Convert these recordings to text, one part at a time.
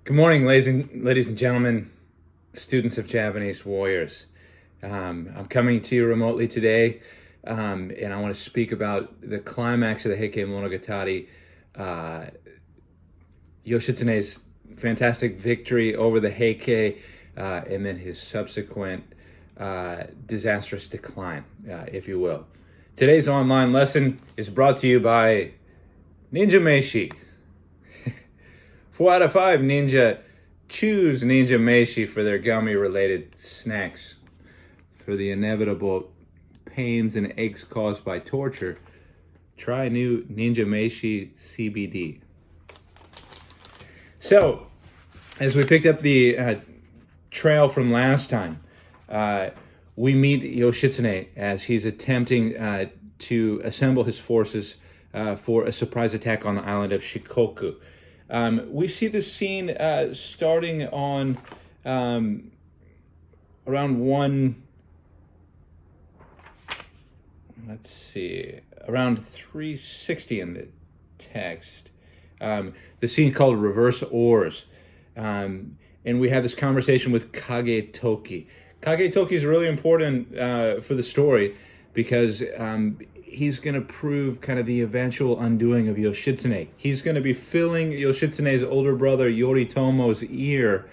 Good morning, ladies and gentlemen, students of Japanese warriors. I'm coming to you remotely today, and I want to speak about the climax of the Heike Monogatari, Yoshitsune's fantastic victory over the Heike, and then his subsequent disastrous decline, if you will. Today's online lesson is brought to you by Ninja Meishi. 4 out of 5 ninja choose Ninja Meishi for their gummy-related snacks. For the inevitable pains and aches caused by torture, try new Ninja Meishi CBD. So, as we picked up the trail from last time, we meet Yoshitsune as he's attempting to assemble his forces for a surprise attack on the island of Shikoku. We see the scene starting on around around 360 in the text. The scene called Reverse Oars. And we have this conversation with Kage Toki. Kage Toki is really important for the story because he's going to prove kind of the eventual undoing of Yoshitsune. He's going to be filling Yoshitsune's older brother Yoritomo's ear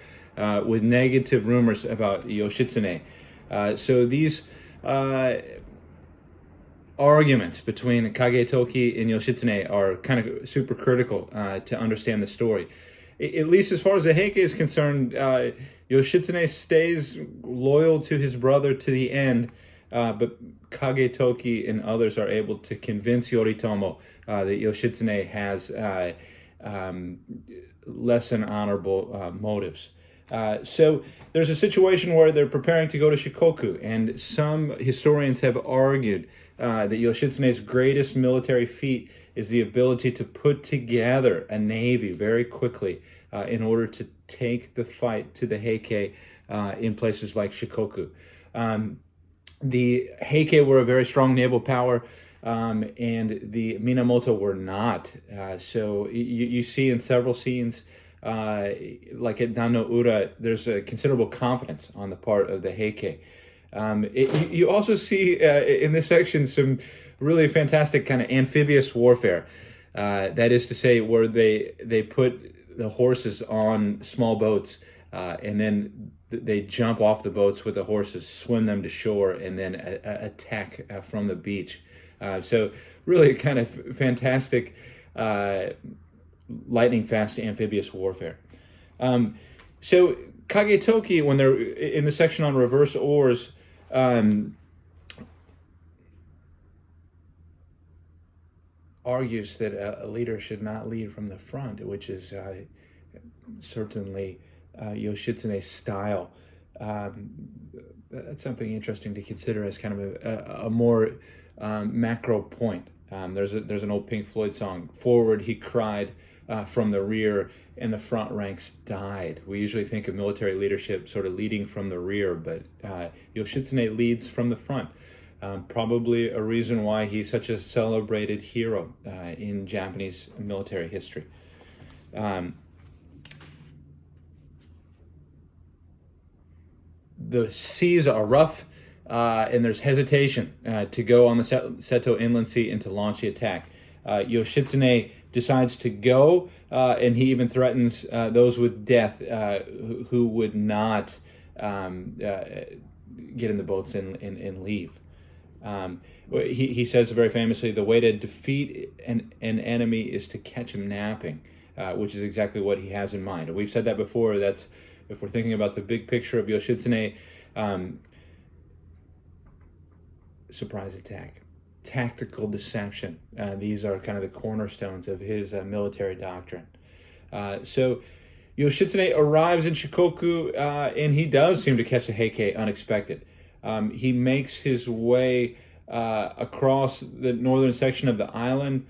with negative rumors about Yoshitsune. So these arguments between Kage Toki and Yoshitsune are kind of super critical to understand the story. At least as far as the Heike is concerned, Yoshitsune stays loyal to his brother to the end, but Kage Toki and others are able to convince Yoritomo that Yoshitsune has less than honorable motives. So there's a situation where they're preparing to go to Shikoku, and some historians have argued that Yoshitsune's greatest military feat is the ability to put together a navy very quickly in order to take the fight to the Heike in places like Shikoku. The Heike were a very strong naval power, and the Minamoto were not. So you see in several scenes, like at Dannoura, there's a considerable confidence on the part of the Heike. You also see in this section some really fantastic kind of amphibious warfare. That is to say, where they put the horses on small boats, and then they jump off the boats with the horses, swim them to shore, and then attack from the beach. So really kind of fantastic lightning fast amphibious warfare. So Kage Toki, when they're in the section on reverse oars, argues that a leader should not lead from the front, which is certainly Yoshitsune's style. That's something interesting to consider as kind of a more macro point. There's an old Pink Floyd song, "Forward he cried from the rear, and the front ranks died." We usually think of military leadership sort of leading from the rear, but Yoshitsune leads from the front. Probably a reason why he's such a celebrated hero in Japanese military history. The seas are rough, and there's hesitation to go on the Seto Inland Sea and to launch the attack. Yoshitsune decides to go, and he even threatens those with death who would not get in the boats and leave. He says very famously, the way to defeat an enemy is to catch him napping, which is exactly what he has in mind. And we've said that before. That's, if we're thinking about the big picture of Yoshitsune, surprise attack, tactical deception. These are kind of the cornerstones of his military doctrine. So Yoshitsune arrives in Shikoku, and he does seem to catch the Heike unexpected. He makes his way across the northern section of the island,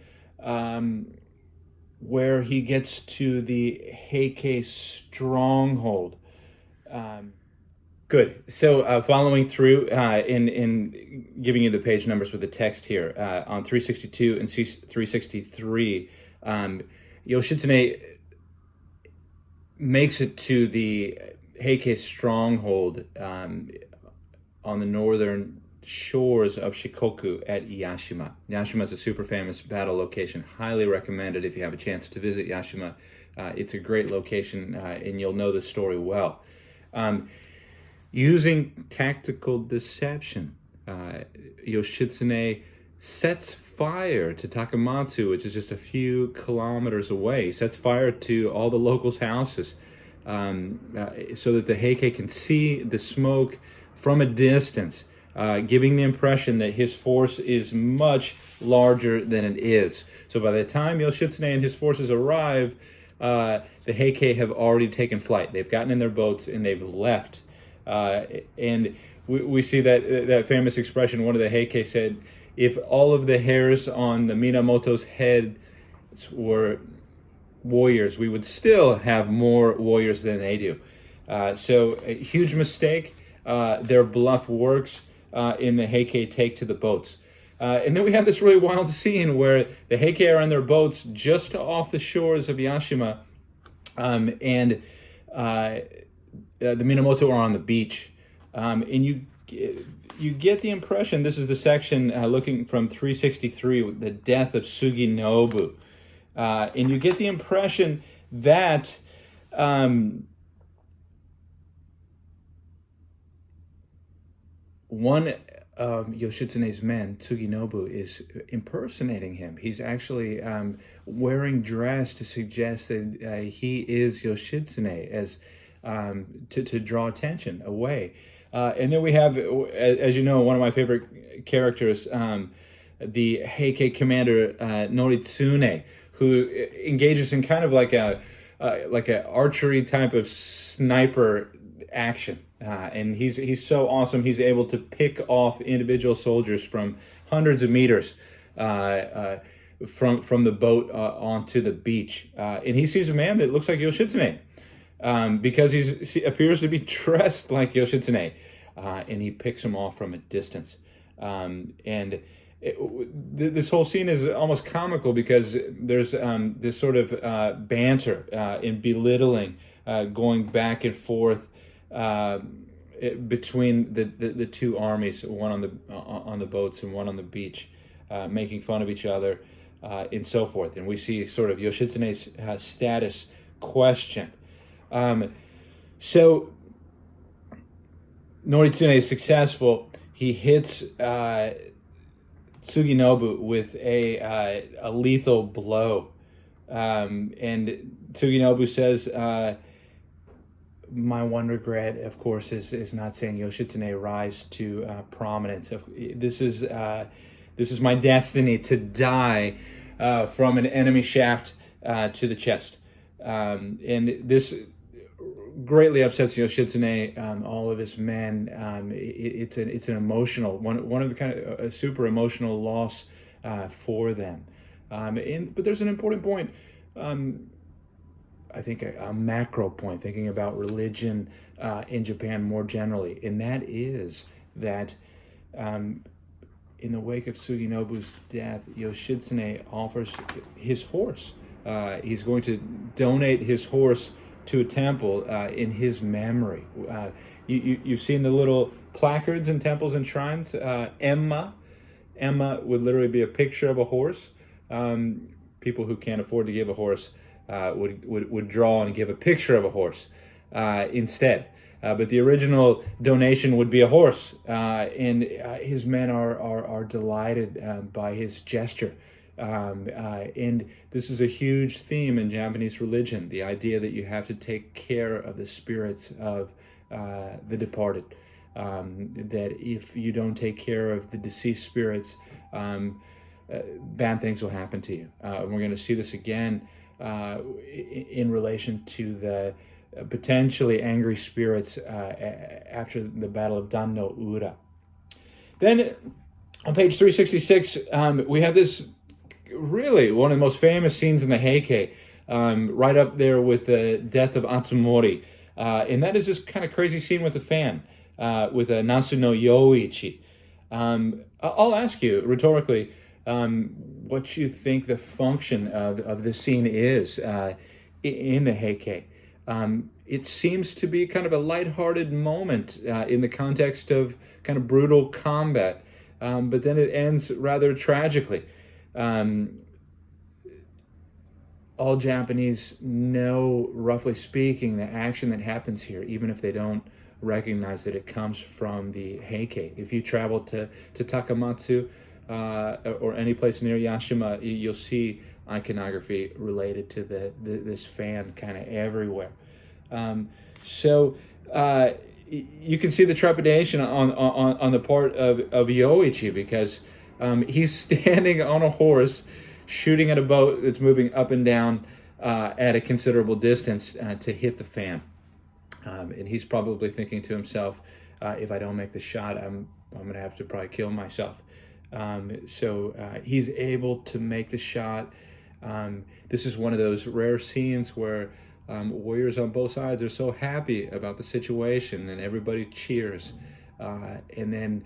where he gets to the Heike stronghold. Good. So following through in giving you the page numbers with the text here on 362 and 363, Yoshitsune makes it to the Heike stronghold on the northern shores of Shikoku at Yashima. Yashima is a super famous battle location. Highly recommended if you have a chance to visit Yashima. It's a great location, and you'll know the story well. Using tactical deception, Yoshitsune sets fire to Takamatsu, which is just a few kilometers away. He sets fire to all the locals' houses so that the Heike can see the smoke from a distance, giving the impression that his force is much larger than it is. So by the time Yoshitsune and his forces arrive, the Heike have already taken flight. They've gotten in their boats and they've left. And we see that famous expression. One of the Heike said, if all of the hairs on the Minamoto's head were warriors, we would still have more warriors than they do. So a huge mistake. Their bluff works in the Heike take to the boats. And then we have this really wild scene where the Heike are on their boats just off the shores of Yashima, and the Minamoto are on the beach. And you get the impression, this is the section looking from 363, the death of Suginobu. And you get the impression that one of Yoshitsune's men, Suginobu, is impersonating him. He's actually wearing dress to suggest that he is Yoshitsune, as to draw attention away. And then we have, as you know, one of my favorite characters, the Heike commander Noritsune, who engages in kind of like a archery type of sniper action. And he's so awesome. He's able to pick off individual soldiers from hundreds of meters from the boat onto the beach. And he sees a man that looks like Yoshitsune. Because he appears to be dressed like Yoshitsune, and he picks him off from a distance. This whole scene is almost comical because there's this sort of banter and belittling going back and forth between the two armies, one on the boats and one on the beach, making fun of each other and so forth. And we see sort of Yoshitsune's status questioned. So Noritsune is successful. He hits Suginobu with a lethal blow, and Suginobu says, "My one regret, of course, is not seeing Yoshitsune rise to prominence. This is my destiny to die from an enemy shaft to the chest." And this greatly upsets Yoshitsune, all of his men. It's an emotional one of the kind of a super emotional loss for them. But there's an important point. I think a macro point, thinking about religion in Japan more generally, and that is that in the wake of Suginobu's death, Yoshitsune offers his horse. He's going to donate his horse to a temple in his memory. You've seen the little placards in temples and shrines. Emma would literally be a picture of a horse. People who can't afford to give a horse would draw and give a picture of a horse instead. But the original donation would be a horse, and his men are delighted by his gesture. And this is a huge theme in Japanese religion, the idea that you have to take care of the spirits of the departed, that if you don't take care of the deceased spirits, bad things will happen to you. And we're going to see this again in relation to the potentially angry spirits after the Battle of Dannoura. Then on page 366, we have this really one of the most famous scenes in the Heike, right up there with the death of Atsumori. And that is this kind of crazy scene with the fan, with Nasu no Yoichi. I'll ask you rhetorically what you think the function of this scene is in the Heike. It seems to be kind of a lighthearted moment in the context of kind of brutal combat, but then it ends rather tragically. All Japanese know, roughly speaking, the action that happens here, even if they don't recognize that it comes from the heike. If you travel to Takamatsu or any place near Yashima, you'll see iconography related to this fan kind of everywhere. So you can see the trepidation on the part of Yoichi, because he's standing on a horse shooting at a boat that's moving up and down at a considerable distance to hit the fan. And he's probably thinking to himself, if I don't make the shot, I'm going to have to probably kill myself. So he's able to make the shot. This is one of those rare scenes where warriors on both sides are so happy about the situation and everybody cheers. And then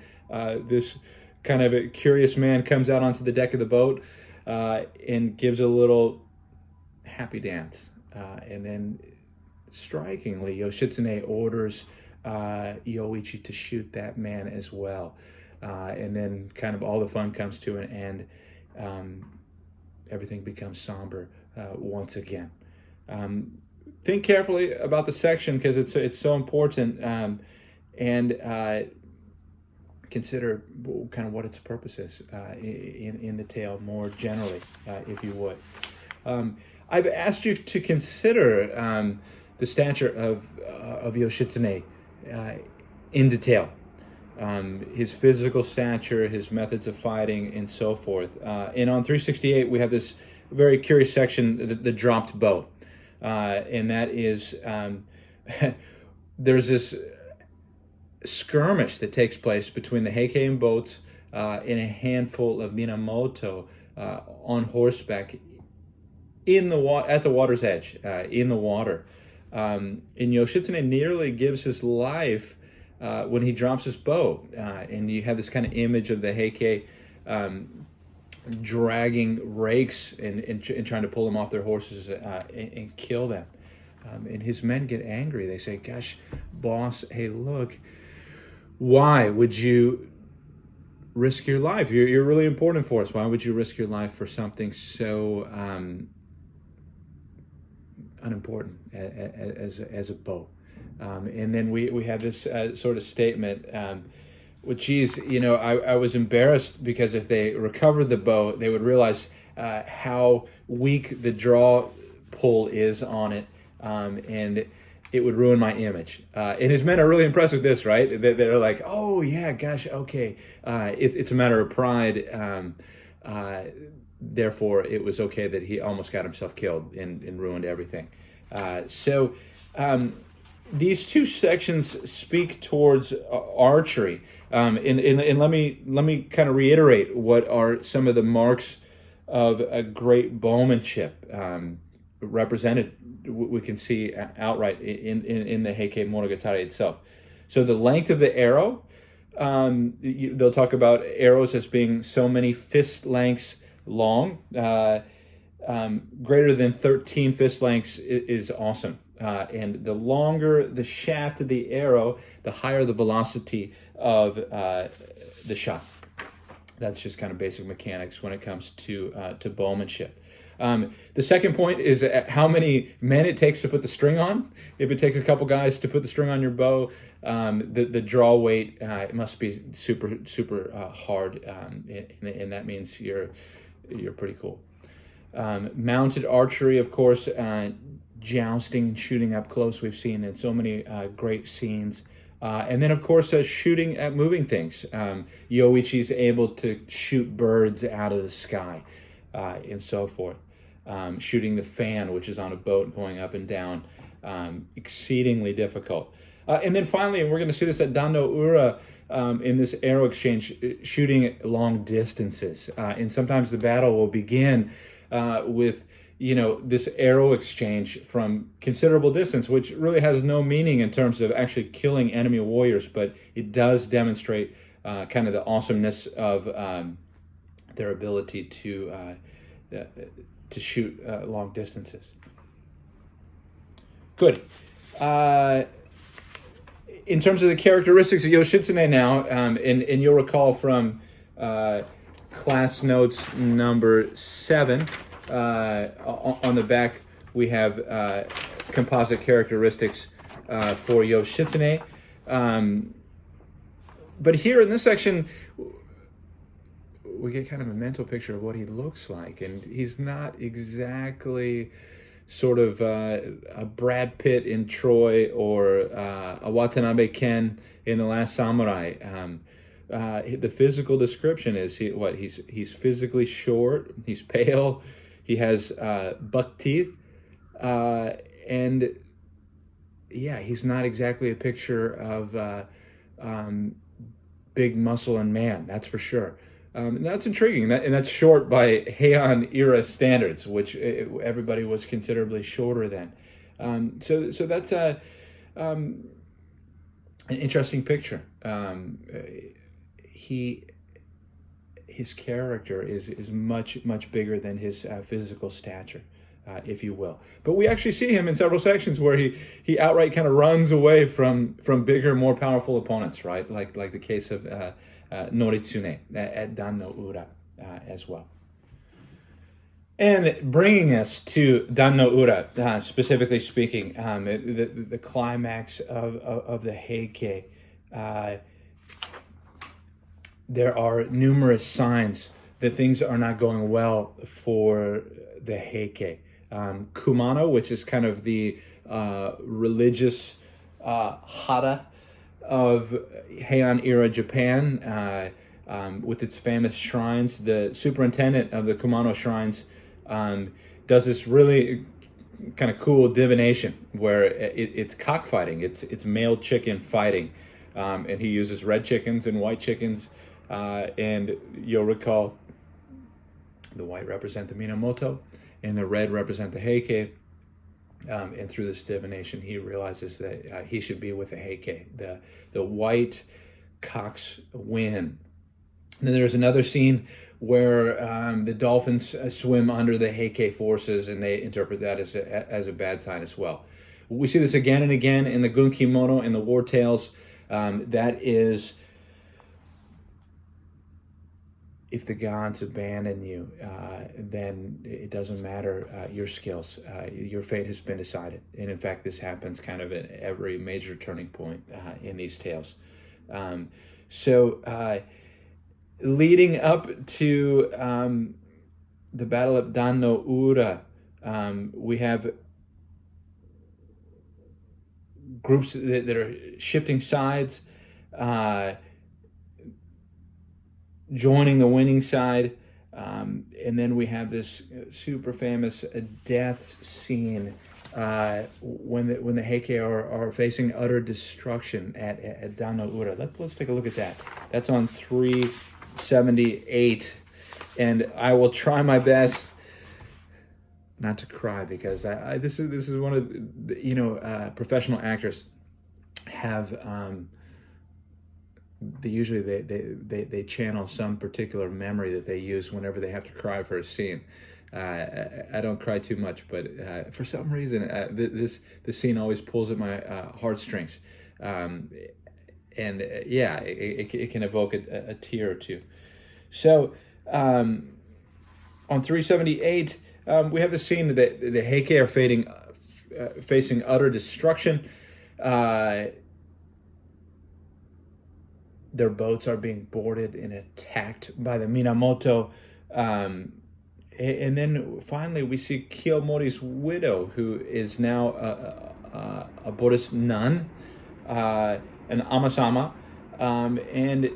this kind of a curious man comes out onto the deck of the boat and gives a little happy dance. And then strikingly, Yoshitsune orders Yoichi to shoot that man as well. And then kind of all the fun comes to an end. Everything becomes somber once again. Think carefully about the section, because it's so important, and consider kind of what its purpose is in the tale more generally, if you would. I've asked you to consider the stature of Yoshitsune in detail. His physical stature, his methods of fighting, and so forth. And on 368, we have this very curious section, the dropped bow. And that is, there's this skirmish that takes place between the Heikei boats and a handful of Minamoto on horseback at the water's edge, in the water. And Yoshitsune nearly gives his life when he drops his bow. And you have this kind of image of the Heikei dragging rakes and trying to pull them off their horses and kill them. And his men get angry. They say, gosh, boss, hey, look, why would you risk your life? You're really important for us. Why would you risk your life for something so unimportant as a bow? And then we have this sort of statement, which is, I was embarrassed, because if they recovered the bow, they would realize how weak the draw pull is on it, and it would ruin my image. And his men are really impressed with this, right? They're like, oh, yeah, gosh, okay. It's a matter of pride. Therefore, it was okay that he almost got himself killed and ruined everything. So these two sections speak towards archery. And let me kind of reiterate what are some of the marks of a great bowmanship represented. We can see outright in the Heikei Monogatari itself. So the length of the arrow, they'll talk about arrows as being so many fist lengths long. Greater than 13 fist lengths is awesome. And the longer the shaft of the arrow, the higher the velocity of the shot. That's just kind of basic mechanics when it comes to bowmanship. The second point is how many men it takes to put the string on. If it takes a couple guys to put the string on your bow, the draw weight it must be super hard, and that means you're pretty cool. Mounted archery, of course, jousting and shooting up close. We've seen in so many great scenes. And then, of course, shooting at moving things. Yoichi's able to shoot birds out of the sky and so forth. Shooting the fan, which is on a boat going up and down, exceedingly difficult. And then finally, and we're going to see this at Dannoura in this arrow exchange, shooting at long distances. And sometimes the battle will begin with this arrow exchange from considerable distance, which really has no meaning in terms of actually killing enemy warriors, but it does demonstrate kind of the awesomeness of their ability to shoot long distances. Good. In terms of the characteristics of Yoshitsune now, and you'll recall from class notes number 7, on the back we have composite characteristics for Yoshitsune. But here in this section, we get kind of a mental picture of what he looks like, and he's not exactly sort of a Brad Pitt in Troy or a Watanabe Ken in The Last Samurai. The physical description is he's physically short, he's pale, he has buck teeth, and yeah, he's not exactly a picture of big muscle and man, that's for sure. And that's intriguing, and that's short by Heian era standards, which everybody was considerably shorter then. So that's an interesting picture. His character is much bigger than his physical stature, if you will. But we actually see him in several sections where he outright kind of runs away from bigger, more powerful opponents, right? Like the case of Noritsune at Dannoura as well. And bringing us to Dannoura, specifically speaking, the climax of the Heike, there are numerous signs that things are not going well for the Heike. Kumano, which is kind of the religious hara of Heian era Japan, with its famous shrines. The superintendent of the Kumano shrines does this really kind of cool divination where it's cockfighting, it's male chicken fighting, and he uses red chickens and white chickens, and you'll recall the white represent the Minamoto and the red represent the Heike. And through this divination, he realizes that he should be with the Heike. The white cocks win. And then there's another scene where the dolphins swim under the Heike forces, and they interpret that as a bad sign as well. We see this again and again in the Gunkimono and the War Tales. That is, if the gods abandon you, then it doesn't matter your skills. Your fate has been decided. And in fact, this happens kind of at every major turning point in these tales. Leading up to the Battle of Dannoura, we have groups that are shifting sides, joining the winning side, and then we have this super famous death scene when the Heike are facing utter destruction at Dannoura. Let's take a look at that. That's on 378, and I will try my best not to cry, because this is one of the, professional actors have they channel some particular memory that they use whenever they have to cry for a scene. I don't cry too much, but for some reason this scene always pulls at my heartstrings, and it can evoke a tear or two. So on 378, we have the scene that the Heike are facing utter destruction. Their boats are being boarded and attacked by the Minamoto. And then finally we see Kiyomori's widow, who is now a Buddhist nun, an Amasama, and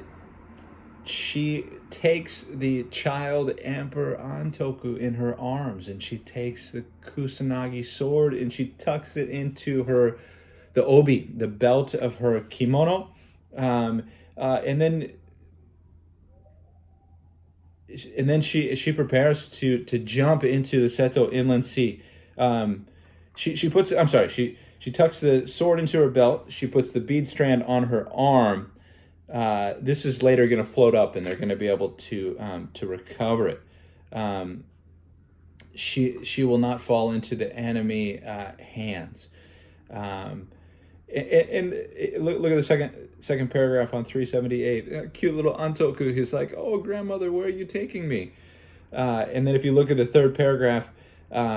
she takes the child Emperor Antoku in her arms, and she takes the Kusanagi sword and she tucks it into the obi, the belt of her kimono, and then she prepares to jump into the Seto Inland Sea. She tucks the sword into her belt. She puts the bead strand on her arm. This is later going to float up, and they're going to be able to recover it. She will not fall into the enemy hands. And look at the second paragraph on 378. Cute little Antoku. He's like, "Oh, grandmother, where are you taking me?" And then if you look at the third paragraph,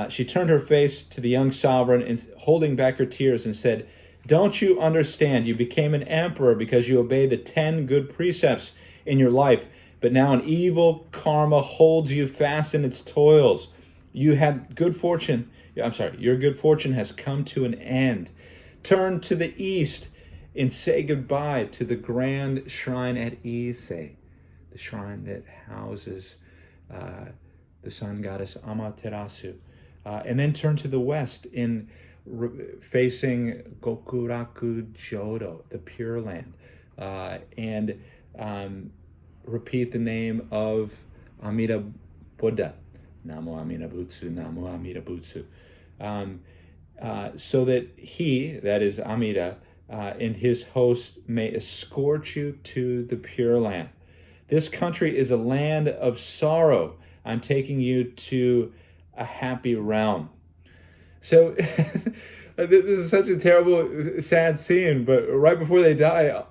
she turned her face to the young sovereign and holding back her tears and said, "Don't you understand? You became an emperor because you obeyed the 10 good precepts in your life, but now an evil karma holds you fast in its toils. You had good fortune. I'm sorry, your good fortune has come to an end. Turn to the east and say goodbye to the grand shrine at Ise, the shrine that houses the sun goddess Amaterasu. And then turn to the west in facing Gokuraku Jodo, the Pure Land, and repeat the name of Amida Buddha. Namo Amida Butsu, Namo Amida Butsu. So that he, that is Amida, and his host may escort you to the Pure Land. This country is a land of sorrow. I'm taking you to a happy realm." So this is such a terrible, sad scene, but right before they die,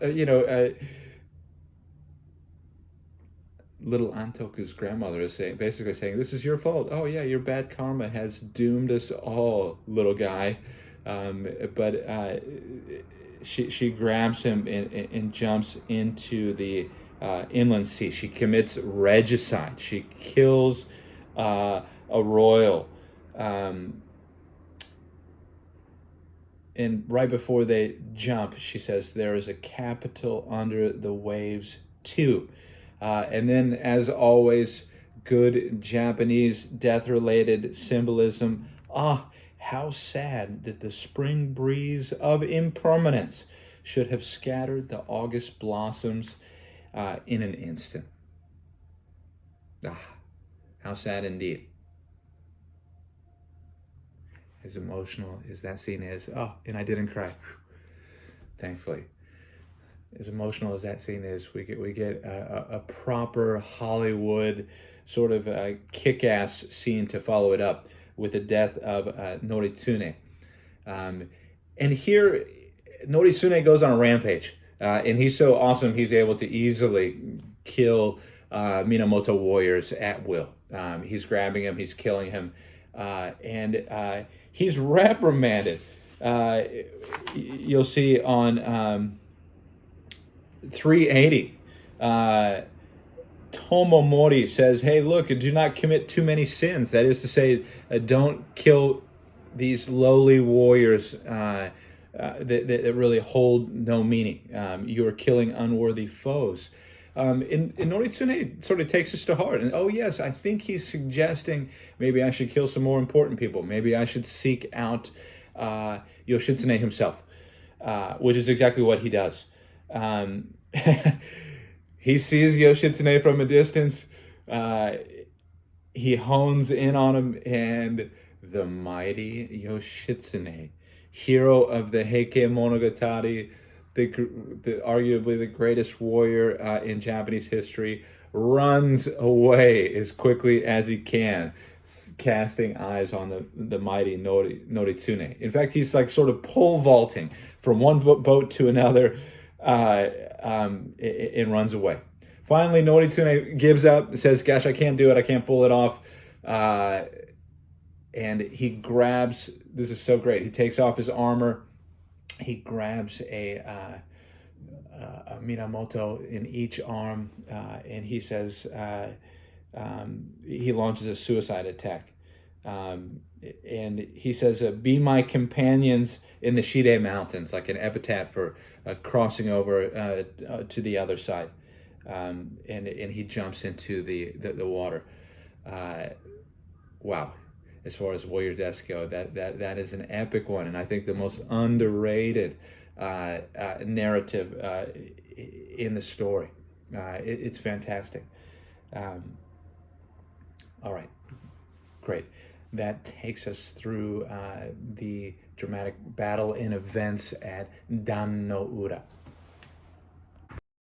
little Antoku's grandmother is basically saying, "This is your fault. Oh yeah, your bad karma has doomed us all, little guy." But she grabs him and jumps into the inland sea. She commits regicide. She kills a royal. And right before they jump, she says, "There is a capital under the waves too." And then, as always, good Japanese death-related symbolism. Ah, how sad that the spring breeze of impermanence should have scattered the August blossoms in an instant. Ah, how sad indeed. As emotional as that scene is, and I didn't cry, thankfully. As emotional as that scene is, we get a proper Hollywood sort of kick-ass scene to follow it up with the death of Noritsune. And here, Noritsune goes on a rampage, and he's so awesome he's able to easily kill Minamoto warriors at will. He's grabbing him, he's killing him, and he's reprimanded. You'll see on 380, Tomomori says, "Hey, look, do not commit too many sins." That is to say, don't kill these lowly warriors that really hold no meaning. You are killing unworthy foes. And Noritsune sort of takes this to heart. And, oh, yes, I think he's suggesting maybe I should kill some more important people. Maybe I should seek out Yoshitsune himself, which is exactly what he does. He sees Yoshitsune from a distance. He hones in on him, and the mighty Yoshitsune, hero of the Heike Monogatari, the arguably the greatest warrior in Japanese history, runs away as quickly as he can, casting eyes on the mighty Noritsune. In fact, he's like sort of pole vaulting from one boat to another, and runs away. Finally, Noritsune gives up, says, "Gosh, I can't do it. I can't pull it off." And he grabs, this is so great, he takes off his armor, he grabs a Minamoto in each arm, and he says, he launches a suicide attack. And he says, "Be my companions in the Shide Mountains," like an epitaph for crossing over to the other side. And he jumps into the water. Wow. As far as warrior deaths go, that is an epic one, and I think the most underrated narrative in the story. It's fantastic. All right, great. That takes us through the dramatic battle and events at Dannoura.